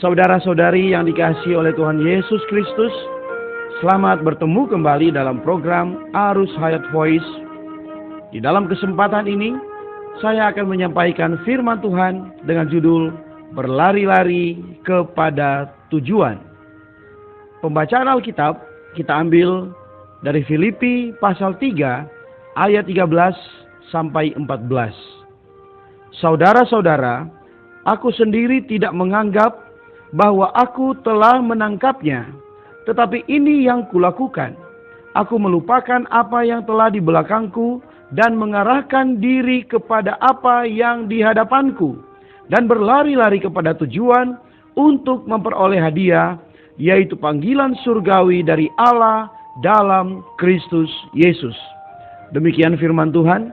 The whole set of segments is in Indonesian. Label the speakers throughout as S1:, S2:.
S1: Saudara-saudari yang dikasihi oleh Tuhan Yesus Kristus, selamat bertemu kembali dalam program Arus Hayat Voice. Di dalam kesempatan ini, saya akan menyampaikan firman Tuhan dengan judul Berlari-lari kepada Tujuan. Pembacaan Alkitab kita ambil dari Filipi pasal 3 ayat 13 sampai 14. Saudara-saudara, aku sendiri tidak menganggap bahwa aku telah menangkapnya, tetapi ini yang kulakukan. Aku melupakan apa yang telah di belakangku dan mengarahkan diri kepada apa yang di hadapanku, dan berlari-lari kepada tujuan untuk memperoleh hadiah, yaitu panggilan surgawi dari Allah dalam Kristus Yesus. Demikian firman Tuhan.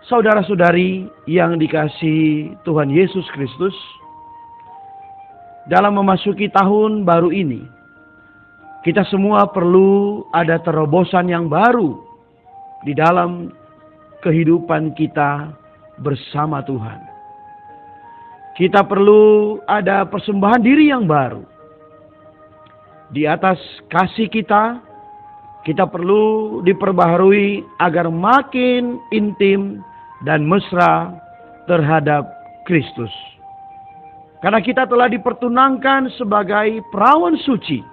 S1: Saudara-saudari yang dikasihi Tuhan Yesus Kristus, dalam memasuki tahun baru ini, kita semua perlu ada terobosan yang baru di dalam kehidupan kita bersama Tuhan. Kita perlu ada persembahan diri yang baru. Di atas kasih kita perlu diperbaharui agar makin intim dan mesra terhadap Kristus. Karena kita telah dipertunangkan sebagai perawan suci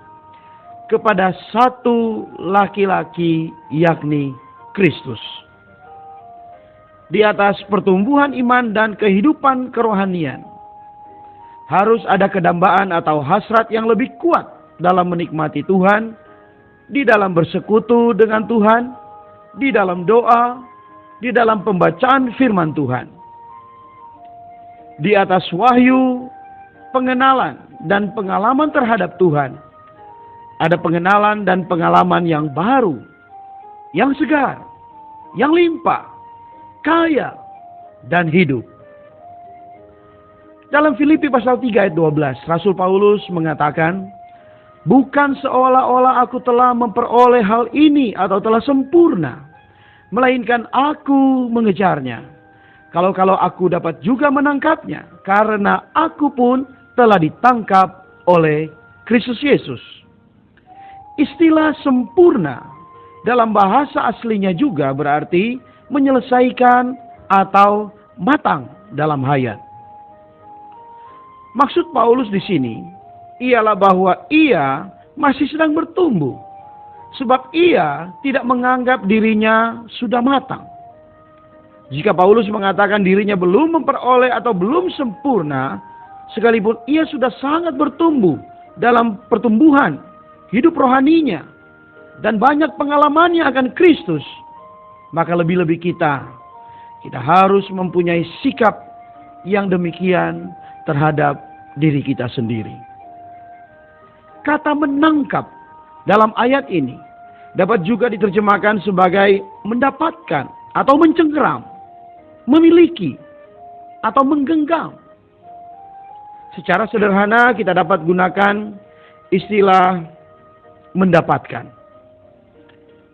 S1: kepada satu laki-laki, yakni Kristus. Di atas pertumbuhan iman dan kehidupan kerohanian, harus ada kedambaan atau hasrat yang lebih kuat dalam menikmati Tuhan, di dalam bersekutu dengan Tuhan, di dalam doa, di dalam pembacaan firman Tuhan. Di atas wahyu, pengenalan dan pengalaman terhadap Tuhan, ada pengenalan dan pengalaman yang baru, yang segar, yang limpah, kaya, dan hidup. Dalam Filipi pasal 3 ayat 12, Rasul Paulus mengatakan, bukan seolah-olah aku telah memperoleh hal ini atau telah sempurna, melainkan aku mengejarnya. Kalau aku dapat juga menangkapnya, karena aku pun telah ditangkap oleh Kristus Yesus. Istilah sempurna dalam bahasa aslinya juga berarti menyelesaikan atau matang dalam hayat. Maksud Paulus di sini ialah bahwa ia masih sedang bertumbuh, sebab ia tidak menganggap dirinya sudah matang. Jika Paulus mengatakan dirinya belum memperoleh atau belum sempurna, sekalipun ia sudah sangat bertumbuh dalam pertumbuhan hidup rohaninya dan banyak pengalamannya akan Kristus, maka lebih-lebih kita harus mempunyai sikap yang demikian terhadap diri kita sendiri. Kata menangkap dalam ayat ini dapat juga diterjemahkan sebagai mendapatkan atau mencengkeram, memiliki atau menggenggam. Secara sederhana kita dapat gunakan istilah mendapatkan.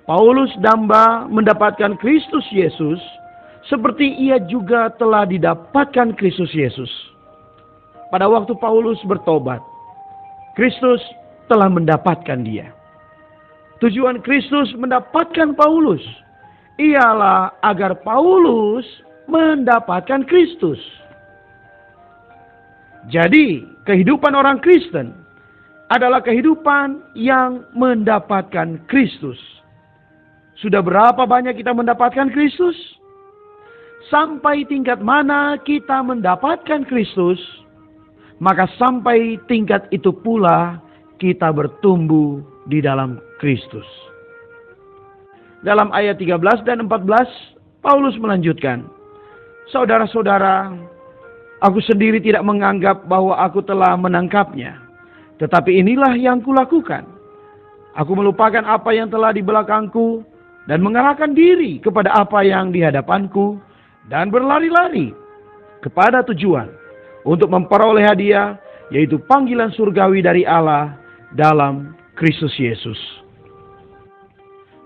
S1: Paulus damba mendapatkan Kristus Yesus seperti ia juga telah didapatkan Kristus Yesus. Pada waktu Paulus bertobat, Kristus telah mendapatkan dia. Tujuan Kristus mendapatkan Paulus ialah agar Paulus mendapatkan Kristus. Jadi, kehidupan orang Kristen adalah kehidupan yang mendapatkan Kristus. Sudah berapa banyak kita mendapatkan Kristus? Sampai tingkat mana kita mendapatkan Kristus, maka sampai tingkat itu pula kita bertumbuh di dalam Kristus. Dalam ayat 13 dan 14, Paulus melanjutkan, saudara-saudara, aku sendiri tidak menganggap bahwa aku telah menangkapnya, tetapi inilah yang kulakukan. Aku melupakan apa yang telah di belakangku dan mengarahkan diri kepada apa yang di hadapanku dan berlari-lari kepada tujuan untuk memperoleh hadiah, yaitu panggilan surgawi dari Allah dalam Kristus Yesus.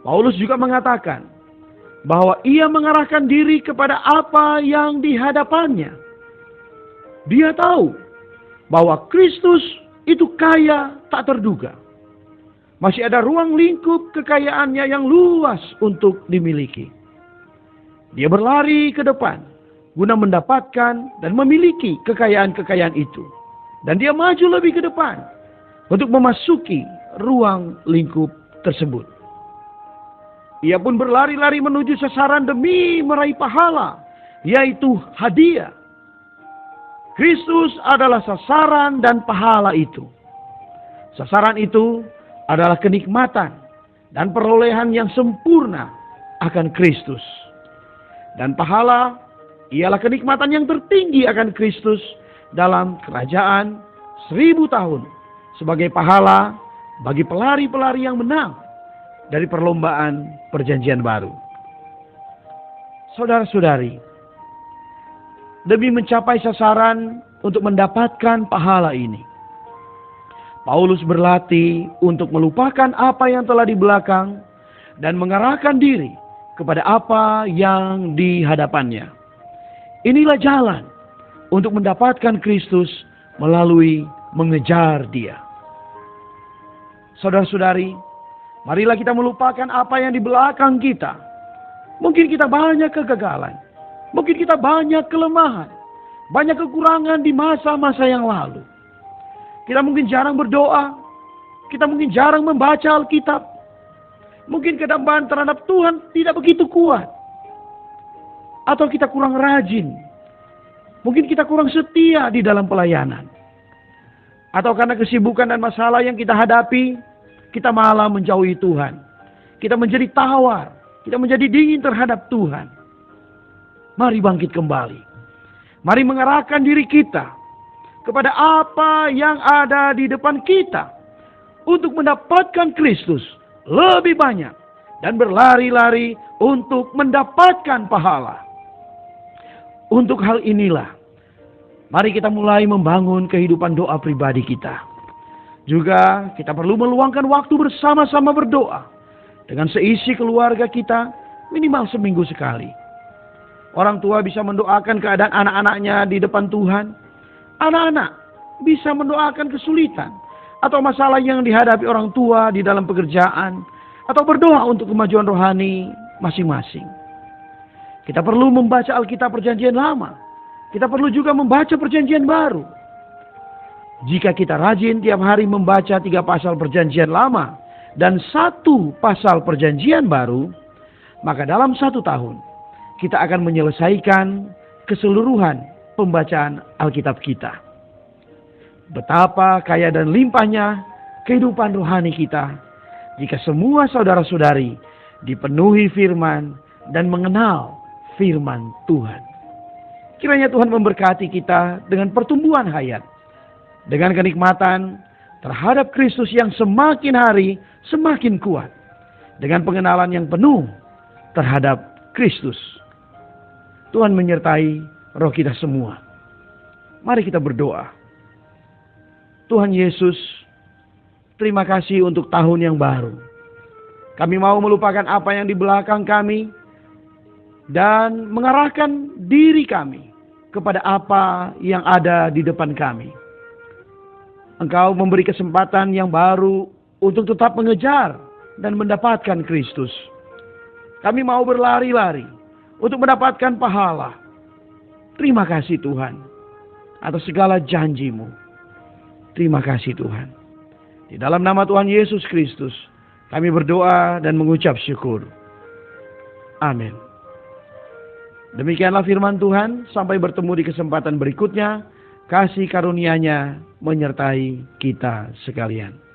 S1: Paulus juga mengatakan bahwa ia mengarahkan diri kepada apa yang di hadapannya. Dia tahu bahwa Kristus itu kaya tak terduga. Masih ada ruang lingkup kekayaannya yang luas untuk dimiliki. Dia berlari ke depan guna mendapatkan dan memiliki kekayaan-kekayaan itu. Dan dia maju lebih ke depan untuk memasuki ruang lingkup tersebut. Ia pun berlari-lari menuju sasaran demi meraih pahala, yaitu hadiah. Kristus adalah sasaran dan pahala itu. Sasaran itu adalah kenikmatan dan perolehan yang sempurna akan Kristus. Dan pahala ialah kenikmatan yang tertinggi akan Kristus dalam kerajaan 1000 tahun sebagai pahala bagi pelari-pelari yang menang dari perlombaan perjanjian baru. Saudara-saudari, demi mencapai sasaran untuk mendapatkan pahala ini, Paulus berlatih untuk melupakan apa yang telah di belakang dan mengarahkan diri kepada apa yang di hadapannya. Inilah jalan untuk mendapatkan Kristus melalui mengejar Dia. Saudara-saudari, marilah kita melupakan apa yang di belakang kita. Mungkin kita banyak kegagalan. Mungkin kita banyak kelemahan, banyak kekurangan di masa-masa yang lalu. Kita mungkin jarang berdoa, kita mungkin jarang membaca Alkitab. Mungkin kedamaian terhadap Tuhan tidak begitu kuat. Atau kita kurang rajin. Mungkin kita kurang setia di dalam pelayanan. Atau karena kesibukan dan masalah yang kita hadapi, kita malah menjauhi Tuhan. Kita menjadi tawar, kita menjadi dingin terhadap Tuhan. Mari bangkit kembali. Mari mengarahkan diri kita kepada apa yang ada di depan kita untuk mendapatkan Kristus lebih banyak dan berlari-lari untuk mendapatkan pahala. Untuk hal inilah, mari kita mulai membangun kehidupan doa pribadi kita. Juga kita perlu meluangkan waktu bersama-sama berdoa dengan seisi keluarga kita minimal seminggu sekali. Orang tua bisa mendoakan keadaan anak-anaknya di depan Tuhan. Anak-anak bisa mendoakan kesulitan atau masalah yang dihadapi orang tua di dalam pekerjaan, atau berdoa untuk kemajuan rohani masing-masing. Kita perlu membaca Alkitab Perjanjian Lama. Kita perlu juga membaca Perjanjian Baru. Jika kita rajin tiap hari membaca 3 pasal Perjanjian Lama dan 1 pasal Perjanjian Baru, maka dalam 1 tahun kita akan menyelesaikan keseluruhan pembacaan Alkitab kita. Betapa kaya dan limpahnya kehidupan rohani kita jika semua saudara-saudari dipenuhi firman dan mengenal firman Tuhan. Kiranya Tuhan memberkati kita dengan pertumbuhan hayat, dengan kenikmatan terhadap Kristus yang semakin hari semakin kuat, dengan pengenalan yang penuh terhadap Kristus. Tuhan menyertai roh kita semua. Mari kita berdoa. Tuhan Yesus, terima kasih untuk tahun yang baru. Kami mau melupakan apa yang di belakang kami dan mengarahkan diri kami kepada apa yang ada di depan kami. Engkau memberi kesempatan yang baru untuk tetap mengejar dan mendapatkan Kristus. Kami mau berlari-lari untuk mendapatkan pahala. Terima kasih Tuhan atas segala janji-Mu. Terima kasih Tuhan. Di dalam nama Tuhan Yesus Kristus, kami berdoa dan mengucap syukur. Amin. Demikianlah firman Tuhan. Sampai bertemu di kesempatan berikutnya. Kasih karunia-Nya menyertai kita sekalian.